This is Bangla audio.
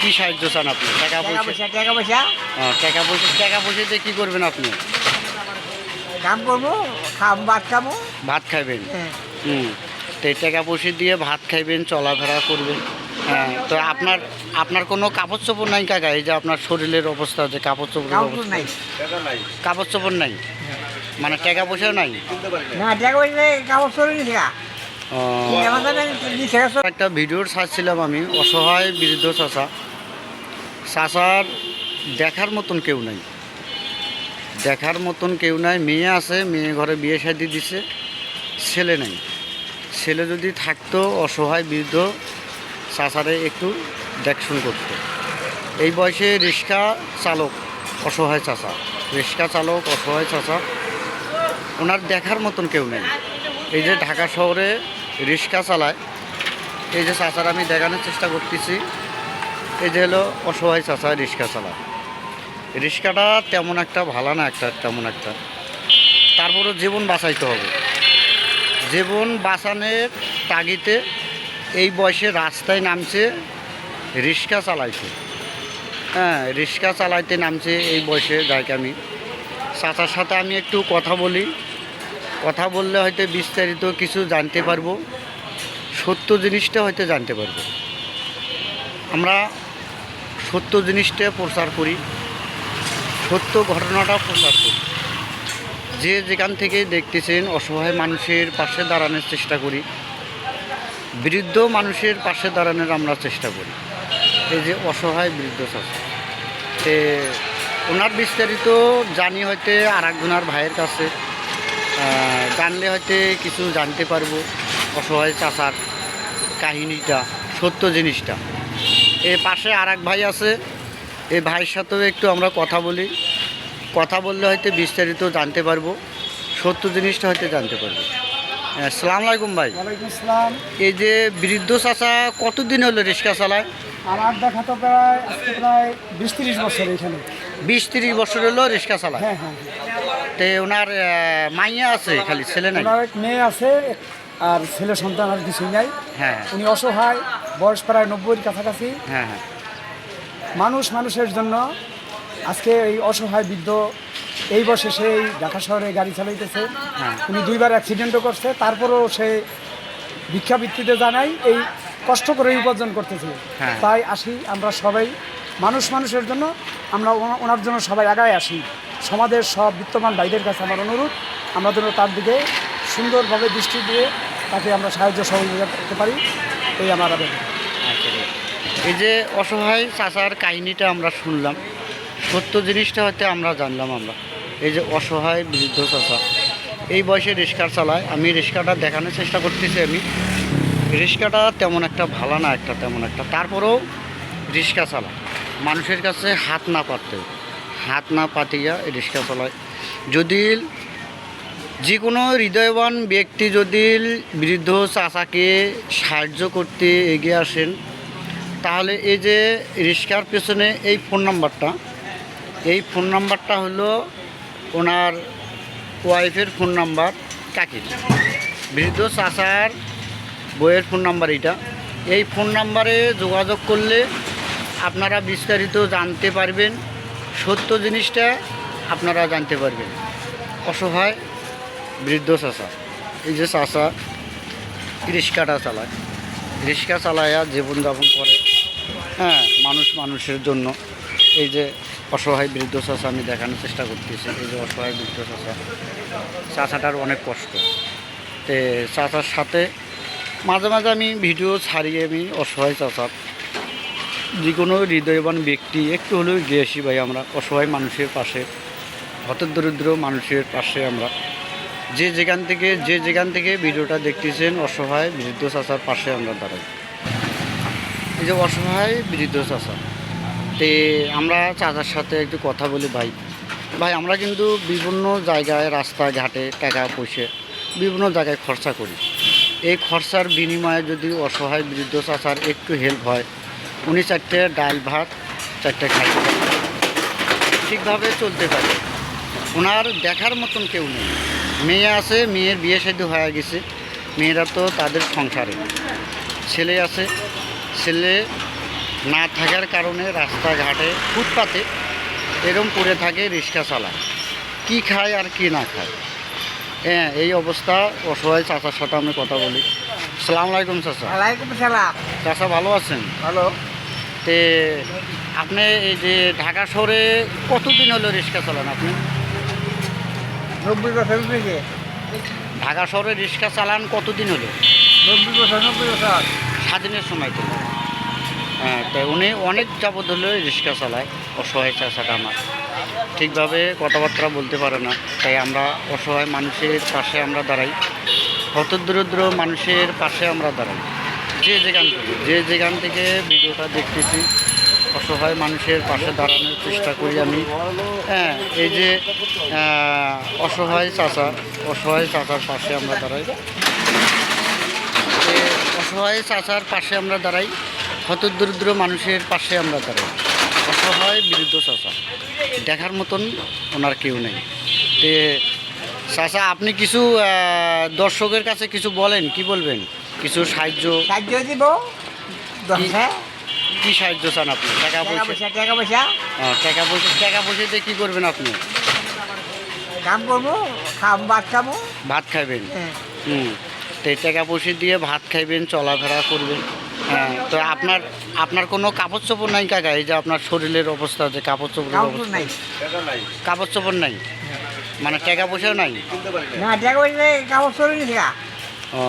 কি সাহায্য চান আপনি? টাকা পয়সা টাকা পয়সা দিয়ে কি করবেন আপনি? কাম করবো, ভাত খাবো। ভাত খাইবেন? তো এই টাকা পয়সা দিয়ে ভাত খাইবেন, চলাফেরা করবেন। হ্যাঁ, তো আপনার কোনো কাপড় চোপড় নাই কাকা? এই যে আপনার শরীরের অবস্থা, যে কাপড় চোপড়ের অবস্থা নাই, কাপড় চোপড় নাই, মানে টাকা পয়সা নাই? না, টাকা পয়সা কাপড় চোপড় নিছে। একটা ভিডিওর ছাড়ছিলাম আমি, অসহায় বৃদ্ধ চাচার দেখার মতন কেউ নাই, দেখার মতন কেউ নাই। মেয়ে আছে, মেয়ে ঘরে বিয়ে শাদী দিছে, ছেলে নেই। ছেলে যদি থাকতো অসহায় বৃদ্ধ চাচারে একটু দেখশন করতো। এই বয়সে রিক্সা চালক অসহায় চাচা, রিক্সা চালক অসহায় চাচা, ওনার দেখার মতন কেউ নেই। এই যে ঢাকা শহরে রিক্সা চালায়, এই যে চাচার আমি দেখানোর চেষ্টা করতেছি। এই যে হলো অসহায় চাচা রিক্সা চালায়। রিক্সাটা তেমন একটা ভালো না, তেমন একটা। তারপরও জীবন বাঁচাইতে হবে। জীবন বাঁচানোর তাগিদে এই বয়সে রাস্তায় নামছে রিক্সা চালাইতে। হ্যাঁ, রিক্সা চালাইতে নামছে এই বয়সে। যাই আমি চাচার সাথে আমি একটু কথা বলি, কথা বললে হয়তো বিস্তারিত কিছু জানতে পারবো, সত্য জিনিসটা হয়তো জানতে পারবো। আমরা সত্য জিনিসটা প্রচার করি, সত্য ঘটনাটা প্রচার করি। যে যেখান থেকে দেখতেছেন অসহায় মানুষের পাশে দাঁড়ানোর চেষ্টা করি, বৃদ্ধ মানুষের পাশে দাঁড়ানোর আমরা চেষ্টা করি। এই যে অসহায় বৃদ্ধ চাচা, ওনার বিস্তারিত জানি হয়তো আর একজনের ভাইয়ের কাছে, জানলে হয়তো কিছু জানতে পারবো অসহায় চাচার কাহিনীটা, সত্য জিনিসটা। এর পাশে আর এক ভাই আছে, এই ভাইয়ের সাথেও একটু আমরা কথা বলি, কথা বললে হয়তো বিস্তারিত জানতে পারবো, সত্য জিনিসটা হয়তো জানতে পারবো। আসসালামু আলাইকুম ভাই। ওয়ালাইকুম আসসালাম। এই যে বৃদ্ধ চাচা কতদিন হলো রিক্সা চালায়? আমার দেখা তো প্রায় 20-30 বছর এখানে। 20-30 বছর হলো রিক্সা চালায়? হ্যাঁ হ্যাঁ। তো ওনার মাইয়া আছে, খালি ছেলে নাই? ওনার এক মেয়ে আছে, আর ছেলে সন্তান আর কিছুই নাই। হ্যাঁ। উনি অসহায়, বয়স প্রায় 90-এর কাছাকাছি। হ্যাঁ হ্যাঁ। মানুষের জন্য আজকে এই অসহায় বৃদ্ধ এই বয়সে সেই ঢাকা শহরে গাড়ি চালাইতেছে। উনি 2বার অ্যাক্সিডেন্টও করছে, তারপরেও সে ভিক্ষাবৃত্তিতে জানাই এই কষ্ট করে উপার্জন করতেছে। তাই আসি আমরা সবাই, মানুষের জন্য আমরা ওনার জন্য সবাই আগায় আসি। সমাজের সব বিত্তমান ভাইদের কাছে আমার অনুরোধ, আমরা যেন তার দিকে সুন্দরভাবে দৃষ্টি দিয়ে তাকে আমরা সাহায্য সহযোগিতা করতে পারি, এই আমার আবেদন। এই যে অসহায় চাচার কাহিনীটা আমরা শুনলাম, সত্য জিনিসটা হয়তো আমরা জানলাম। আমরা এই যে অসহায় বৃদ্ধ চাচা এই বয়সে রিক্সা চালায়, আমি রিক্সাটা দেখানোর চেষ্টা করতেছি। আমি রিক্সাটা তেমন একটা ভালো না, তেমন একটা, তারপরেও রিক্সা চালায়। মানুষের কাছে হাত না পাতিয়া রিক্সা চালায়। যদি যে কোনো হৃদয়বান ব্যক্তি যদি বৃদ্ধ চাচাকে সাহায্য করতে এগিয়ে আসেন, তাহলে এই যে রিক্সার পেছনে এই ফোন নাম্বারটা হলো ওনার ওয়াইফের ফোন নাম্বার, কাকির, বৃদ্ধ চাচার বইয়ের ফোন নাম্বার এইটা। এই ফোন নাম্বারে যোগাযোগ করলে আপনারা বিস্তারিত জানতে পারবেন, সত্য জিনিসটা আপনারা জানতে পারবেন। অসহায় বৃদ্ধ চাচা, এই যে চাচা রিক্সাটা চালায়, রিক্সা চালায়া জীবনযাপন করে। হ্যাঁ, মানুষের জন্য। এই যে অসহায় বৃদ্ধ চাচা আমি দেখানোর চেষ্টা করতেছি। এই যে অসহায় বৃদ্ধ চাচাটার অনেক কষ্ট। তো চাচার সাথে মাঝে মাঝে আমি ভিডিও ছাড়িয়ে আমি অসহায় চাচার, যে কোনো হৃদয়বান ব্যক্তি একটু হলেও গিয়ে আসি ভাই। আমরা অসহায় মানুষের পাশে, হতদরিদ্র মানুষের পাশে আমরা যে যেখান থেকে ভিডিওটা দেখতেছেন, অসহায় বৃদ্ধ চাচার পাশে আমরা দাঁড়াই। এই যে অসহায় বৃদ্ধ চাচা, তে আমরা চাচার সাথে একটু কথা বলি। ভাই আমরা কিন্তু বিভিন্ন জায়গায় রাস্তাঘাটে টাকা পয়সা বিভিন্ন জায়গায় খরচা করি। এই খরচার বিনিময়ে যদি অসহায় বৃদ্ধ চাচার একটু হেল্প হয়, উনি 4টে ডাল ভাত 4টে খাইতে পারে, ঠিকভাবে চলতে পারে। ওনার দেখার মতন কেউ নেই। মেয়ে আছে, মেয়ের বিয়ে শাদী হয়ে গেছে, মেয়েরা তো তাদের সংসারে, ছেলে আছে, ছেলে না থাকার কারণে রাস্তাঘাটে ফুটপাতে এরম পড়ে থাকে, রিক্সা চালায়, কি খায় আর কি না খায়। হ্যাঁ, এই অবস্থা। অসহায় চাচার সাথে আমি কথা বলি। আসসালামু আলাইকুম চাচা। ওয়ালাইকুম সালাম। চাচা ভালো আছেন? ভালো। তে আপনি এই যে ঢাকা শহরে কতদিন হলো রিক্সা চালান আপনি? 90 বছর থেকে। ঢাকা শহরে রিক্সা চালান কতদিন হলো? 90 বছর। স্বাধীনের সময় তো। হ্যাঁ, তাই উনি অনেক যাবৎ হলো রিক্সা চালায়। অসহায় চাচাটা আমার ঠিকভাবে কথাবার্তা বলতে পারে না, তাই আমরা অসহায় মানুষের পাশে আমরা দাঁড়াই, হতদরিদ্র মানুষের পাশে আমরা দাঁড়াই। যে যেখান থেকে ভিডিওটা দেখতেছি, অসহায় মানুষের পাশে দাঁড়ানোর চেষ্টা করি আমি। হ্যাঁ, এই যে অসহায় চাচার পাশে আমরা দাঁড়াই, অসহায় চাচার পাশে আমরা দাঁড়াই, হতদরিদ্র মানুষের পাশে আমরা দাঁড়াই। অসহায় বৃদ্ধ চাচা, দেখার মতন ওনার কেউ নেই। তে চাচা, আপনি কিছু দর্শকের কাছে কিছু বলেন, কি বলবেন? কিছু সাহায্য দিব। কি সাহায্য চান আপনি? টাকা পয়সা? টাকা পয়সা দিয়ে কী করবেন আপনি? কাম করবো, ভাত খাইবেন। তো এই টাকা পয়সা দিয়ে ভাত খাইবেন, চলাফেরা করবেন। হ্যাঁ, তো আপনার কোনো কাপড় চোপড় নাই কাকা? এই যে আপনার শরীরের অবস্থা, যে কাপড় চোপড়ের অবস্থা নাই। কাপড় চোপড় নাই মানে টাকা পয়সাও নাই? না, টাকা পয়সা কাপড় চোপড় নিছে। ও।